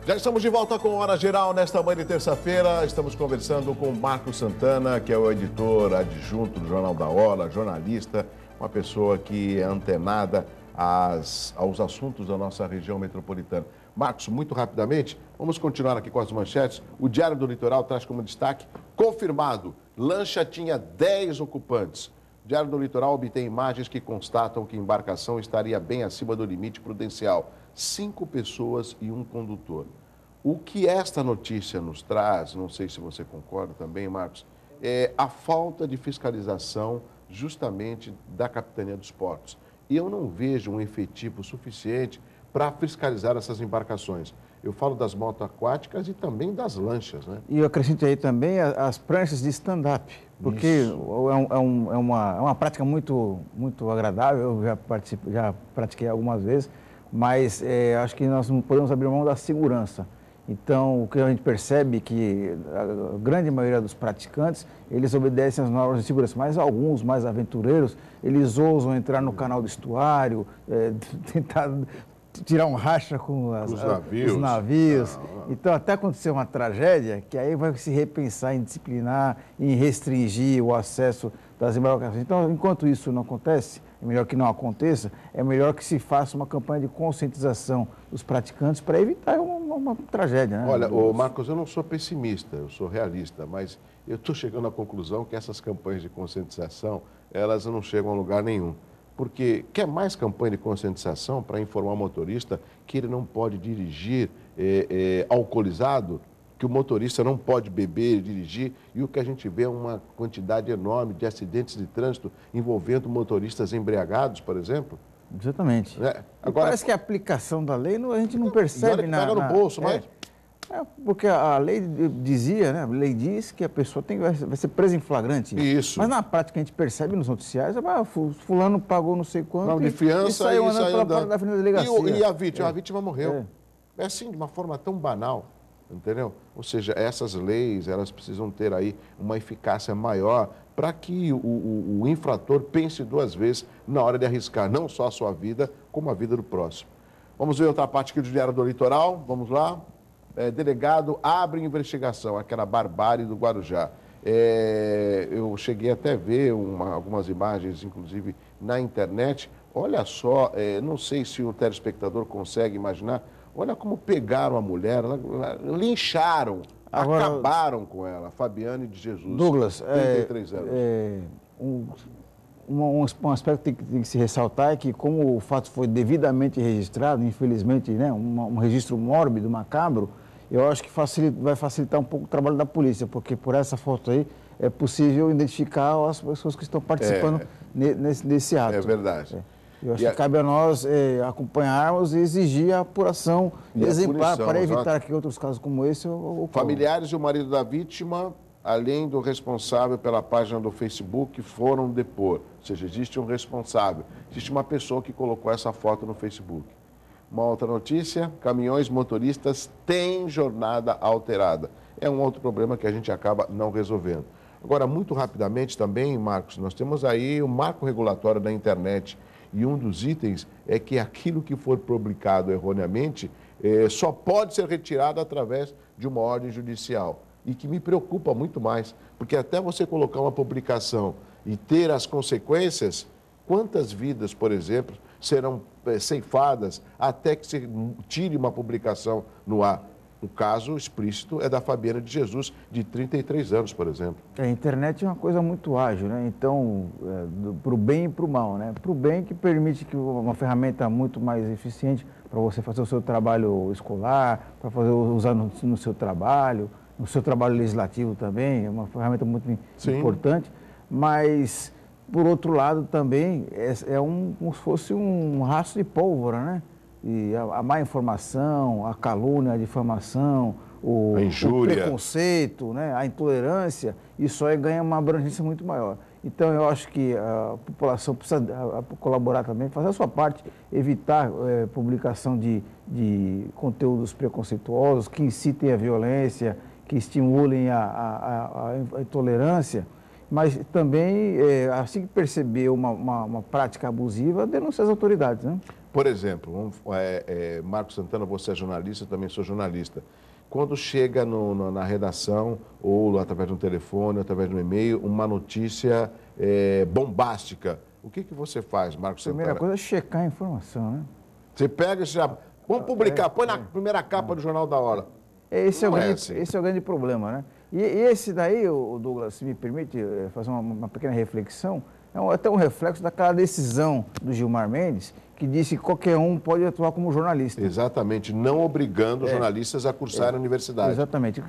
Já estamos de volta com Hora Geral nesta manhã de terça-feira. Estamos conversando com o Marcos Santana, que é o editor adjunto do Jornal da Hora, jornalista, uma pessoa que é antenada aos assuntos da nossa região metropolitana. Marcos, muito rapidamente, vamos continuar aqui com as manchetes. O Diário do Litoral traz como destaque, confirmado, lancha tinha 10 ocupantes. O Diário do Litoral obtém imagens que constatam que a embarcação estaria bem acima do limite prudencial. 5 pessoas e um condutor. O que esta notícia nos traz, não sei se você concorda também, Marcos, é a falta de fiscalização justamente da Capitania dos Portos. E eu não vejo um efetivo suficiente para fiscalizar essas embarcações. Eu falo das motos aquáticas e também das lanchas, né? E eu acrescento aí também as pranchas de stand-up, porque é uma prática muito agradável, eu já pratiquei algumas vezes, mas acho que nós não podemos abrir mão da segurança. Então, o que a gente percebe é que a grande maioria dos praticantes, eles obedecem às normas de segurança, mas alguns mais aventureiros, eles ousam entrar no canal do estuário, tentar tirar um racha com os navios. Então, até acontecer uma tragédia, que aí vai se repensar em disciplinar, em restringir o acesso das embarcações. Então, enquanto isso não acontece, é melhor que não aconteça, é melhor que se faça uma campanha de conscientização dos praticantes para evitar uma tragédia, né? Olha, Marcos, eu não sou pessimista, eu sou realista, mas eu estou chegando à conclusão que essas campanhas de conscientização, elas não chegam a lugar nenhum. Porque quer mais campanha de conscientização para informar o motorista que ele não pode dirigir alcoolizado, que o motorista não pode beber e dirigir, e o que a gente vê é uma quantidade enorme de acidentes de trânsito envolvendo motoristas embriagados, por exemplo? Exatamente. Agora, parece que a aplicação da lei a gente não percebe nada. No bolso, mas... porque a lei dizia, né? A lei diz que a pessoa vai ser presa em flagrante. Isso. Mas na prática a gente percebe nos noticiários, fulano pagou não sei quanto de fiança, e saiu andando pela porta da frente da delegacia. E a vítima? A vítima morreu. É assim, de uma forma tão banal, entendeu? Ou seja, essas leis, elas precisam ter aí uma eficácia maior para que o infrator pense 2 vezes na hora de arriscar não só a sua vida, como a vida do próximo. Vamos ver outra parte aqui do Diário do Litoral, vamos lá. Delegado abre investigação, aquela barbárie do Guarujá. Eu cheguei até a ver algumas imagens, inclusive na internet. Olha só, não sei se o telespectador consegue imaginar, olha como pegaram a mulher, lincharam, acabaram com ela, Fabiane de Jesus, Douglas, 33 anos. Um aspecto que tem que se ressaltar é que, como o fato foi devidamente registrado, infelizmente, né, um registro mórbido, macabro, eu acho que vai facilitar um pouco o trabalho da polícia, porque por essa foto aí é possível identificar as pessoas que estão participando nesse ato. É verdade. Eu acho que cabe a nós acompanharmos e exigir a apuração exemplar para evitar que outros casos como esse ocorram. Familiares e o marido da vítima, além do responsável pela página do Facebook, foram depor. Ou seja, existe um responsável. Existe uma pessoa que colocou essa foto no Facebook. Uma outra notícia, caminhões motoristas têm jornada alterada. É um outro problema que a gente acaba não resolvendo. Agora, muito rapidamente também, Marcos, nós temos aí o marco regulatório da internet. E um dos itens é que aquilo que for publicado erroneamente só pode ser retirado através de uma ordem judicial. E que me preocupa muito mais, porque até você colocar uma publicação e ter as consequências, quantas vidas, por exemplo, serão ceifadas até que se tire uma publicação no ar? O caso explícito é da Fabiana de Jesus, de 33 anos, por exemplo. A internet é uma coisa muito ágil, né? Então, para o bem e para o mal, né? Para o bem, que permite que uma ferramenta muito mais eficiente para você fazer o seu trabalho escolar, para usar no seu trabalho legislativo também, é uma ferramenta muito importante, mas, por outro lado, também como se fosse um rastro de pólvora, né? E a má informação, a calúnia, a difamação, o preconceito, né? A intolerância, isso aí ganha uma abrangência muito maior. Então, eu acho que a população precisa colaborar também, fazer a sua parte, evitar publicação de conteúdos preconceituosos que incitem a violência, que estimulem a intolerância, mas também, assim que perceber uma prática abusiva, denunciar as autoridades, né? Por exemplo, Marcos Santana, você é jornalista, eu também sou jornalista. Quando chega na redação, ou através de um telefone, ou através de um e-mail, uma notícia bombástica, o que você faz, Marcos Santana? Primeira coisa é checar a informação, né? Você pega e já... Vamos publicar, põe na primeira capa do Jornal da Hora. Esse é assim. o grande problema, né? E esse daí, o Douglas, se me permite fazer uma pequena reflexão, até um reflexo daquela decisão do Gilmar Mendes, que disse que qualquer um pode atuar como jornalista. Exatamente, não obrigando jornalistas a cursar a universidade. Exatamente.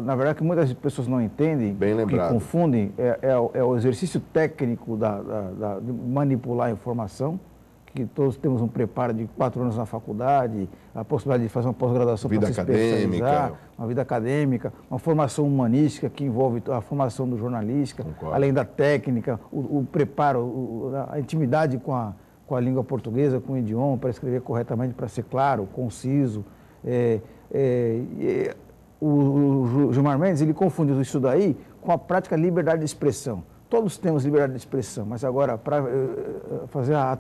Na verdade, que muitas pessoas não entendem, que confundem, é o exercício técnico de manipular a informação, que todos temos um preparo de 4 anos na faculdade, a possibilidade de fazer uma pós-graduação para se especializar, uma vida acadêmica, uma formação humanística que envolve a formação do jornalística, além da técnica, o preparo, a intimidade com a língua portuguesa, com o idioma, para escrever corretamente, para ser claro, conciso. O Gilmar Mendes, ele confundiu isso daí com a prática liberdade de expressão. Todos temos liberdade de expressão, mas agora, para fazer a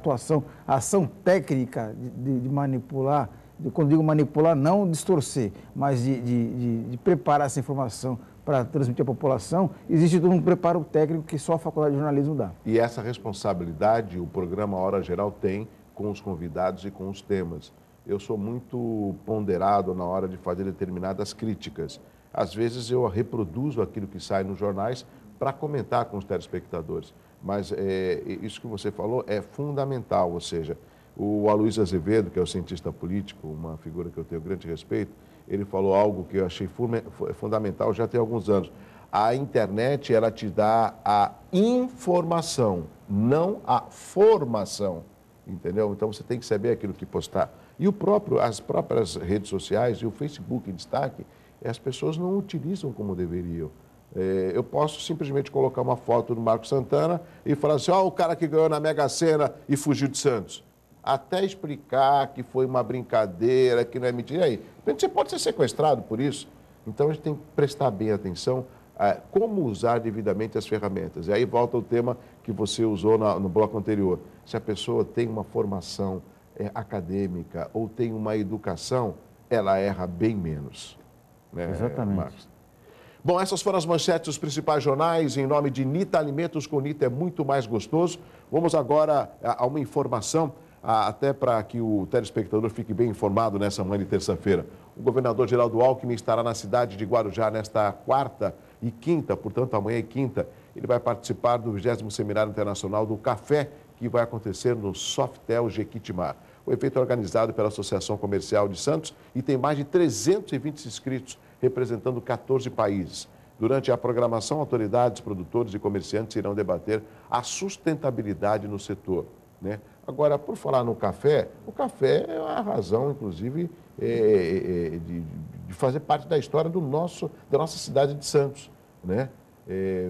ação técnica de manipular, quando digo manipular, não distorcer, mas de preparar essa informação para transmitir à população, existe todo um preparo técnico que só a Faculdade de Jornalismo dá. E essa responsabilidade o programa Hora Geral tem com os convidados e com os temas. Eu sou muito ponderado na hora de fazer determinadas críticas. Às vezes eu reproduzo aquilo que sai nos jornais para comentar com os telespectadores. Mas isso que você falou é fundamental, ou seja, o Aloysio Azevedo, que é o cientista político, uma figura que eu tenho grande respeito, ele falou algo que eu achei fundamental já tem alguns anos. A internet, ela te dá a informação, não a formação, entendeu? Então você tem que saber aquilo que postar. E as próprias redes sociais e o Facebook em destaque, as pessoas não utilizam como deveriam. Eu posso simplesmente colocar uma foto do Marcos Santana e falar assim, o cara que ganhou na Mega Sena e fugiu de Santos. Até explicar que foi uma brincadeira, que não é mentira. E aí, você pode ser sequestrado por isso. Então, a gente tem que prestar bem atenção a como usar devidamente as ferramentas. E aí volta o tema que você usou no bloco anterior. Se a pessoa tem uma formação acadêmica ou tem uma educação, ela erra bem menos. Né, exatamente. Marcos? Bom, essas foram as manchetes dos principais jornais. Em nome de Nita Alimentos, com Nita é muito mais gostoso. Vamos agora a uma informação, até para que o telespectador fique bem informado nessa manhã de terça-feira. O governador Geraldo Alckmin estará na cidade de Guarujá nesta quarta e quinta, portanto, amanhã e quinta. Ele vai participar do 20º Seminário Internacional do Café, que vai acontecer no Softel Jequitimar. O evento é organizado pela Associação Comercial de Santos e tem mais de 320 inscritos, representando 14 países. Durante a programação, autoridades, produtores e comerciantes irão debater a sustentabilidade no setor, né? Agora, por falar no café, o café é a razão, inclusive, de fazer parte da história da nossa cidade de Santos, né?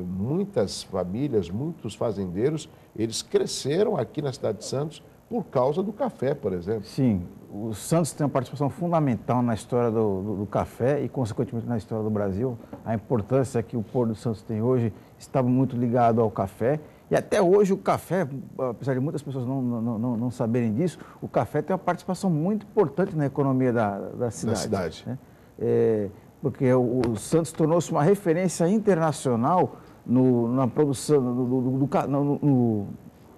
Muitas famílias, muitos fazendeiros, eles cresceram aqui na cidade de Santos por causa do café, por exemplo. Sim, o Santos tem uma participação fundamental na história do café e, consequentemente, na história do Brasil. A importância que o Porto do Santos tem hoje está muito ligado ao café. E até hoje o café, apesar de muitas pessoas não saberem disso, o café tem uma participação muito importante na economia da cidade. Né? Porque o Santos tornou-se uma referência internacional na produção, no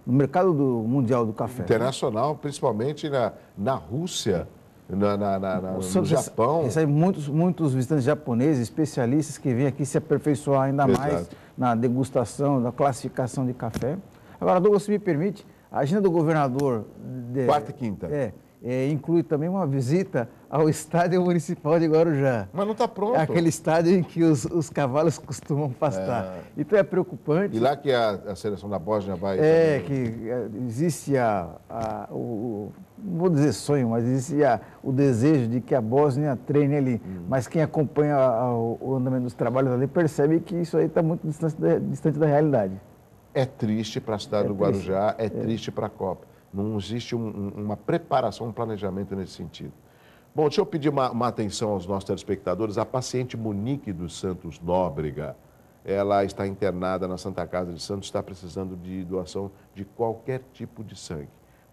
mercado mundial do café. Internacional, principalmente na Rússia, no Japão. Recebe muitos visitantes japoneses, especialistas que vêm aqui se aperfeiçoar ainda mais na degustação, na classificação de café. Agora, Douglas, se me permite, a agenda do governador... Quarta e quinta. Inclui também uma visita ao estádio municipal de Guarujá. Mas não está pronto. É aquele estádio em que os cavalos costumam pastar. Então é preocupante. E lá que a seleção da Bósnia vai... que existe não vou dizer sonho, mas existe o desejo de que a Bósnia treine ali. Mas quem acompanha o andamento dos trabalhos ali percebe que isso aí está muito distante da realidade. É triste para a cidade do Guarujá, é triste para a Copa. Não existe uma preparação, um planejamento nesse sentido. Bom, deixa eu pedir uma atenção aos nossos telespectadores. A paciente Monique dos Santos Nóbrega, ela está internada na Santa Casa de Santos, está precisando de doação de qualquer tipo de sangue.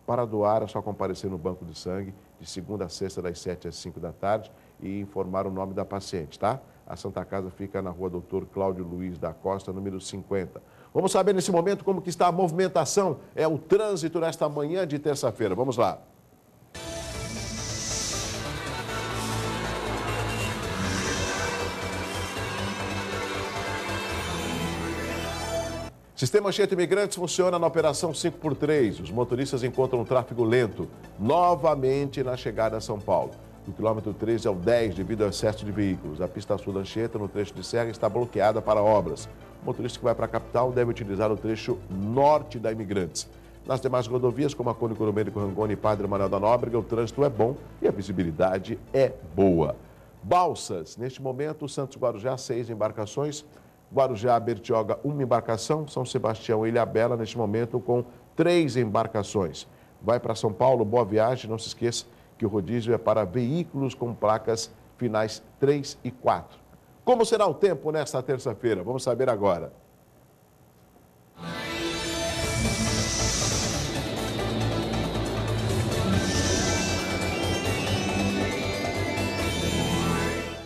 Para doar, é só comparecer no banco de sangue de segunda a sexta, das 7 às 5 da tarde e informar o nome da paciente, tá? A Santa Casa fica na rua Doutor Cláudio Luiz da Costa, número 50. Vamos saber nesse momento como que está a movimentação, o trânsito nesta manhã de terça-feira. Vamos lá. Sistema Anchieta Imigrantes funciona na operação 5x3. Os motoristas encontram tráfego lento novamente na chegada a São Paulo. Do quilômetro 13 ao 10, devido ao excesso de veículos. A pista sul da Anchieta, no trecho de serra, está bloqueada para obras. O motorista que vai para a capital deve utilizar o trecho norte da Imigrantes. Nas demais rodovias, como a Cônigo Numérico Rangoni e Padre Manuel da Nóbrega, o trânsito é bom e a visibilidade é boa. Balsas, neste momento, Santos Guarujá, 6 embarcações. Guarujá, Bertioga, 1 embarcação. São Sebastião e Ilhabela, neste momento, com 3 embarcações. Vai para São Paulo, boa viagem. Não se esqueça que o rodízio é para veículos com placas finais 3 e 4. Como será o tempo nesta terça-feira? Vamos saber agora.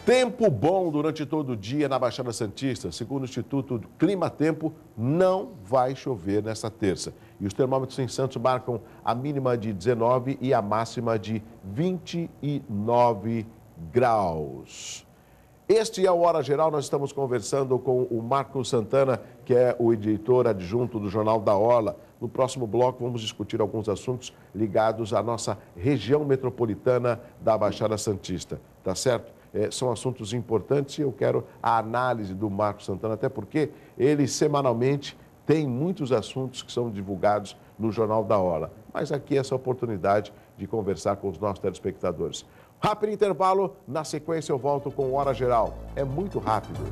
Tempo bom durante todo o dia na Baixada Santista. Segundo o Instituto Clima Tempo, não vai chover nesta terça. E os termômetros em Santos marcam a mínima de 19 e a máxima de 29 graus. Este é o Hora Geral. Nós estamos conversando com o Marcos Santana, que é o editor adjunto do Jornal da Orla. No próximo bloco, vamos discutir alguns assuntos ligados à nossa região metropolitana da Baixada Santista. Tá certo? São assuntos importantes e eu quero a análise do Marcos Santana, até porque ele semanalmente tem muitos assuntos que são divulgados no Jornal da Hora. Mas aqui essa oportunidade de conversar com os nossos telespectadores. Rápido intervalo, na sequência eu volto com Hora Geral. É muito rápido.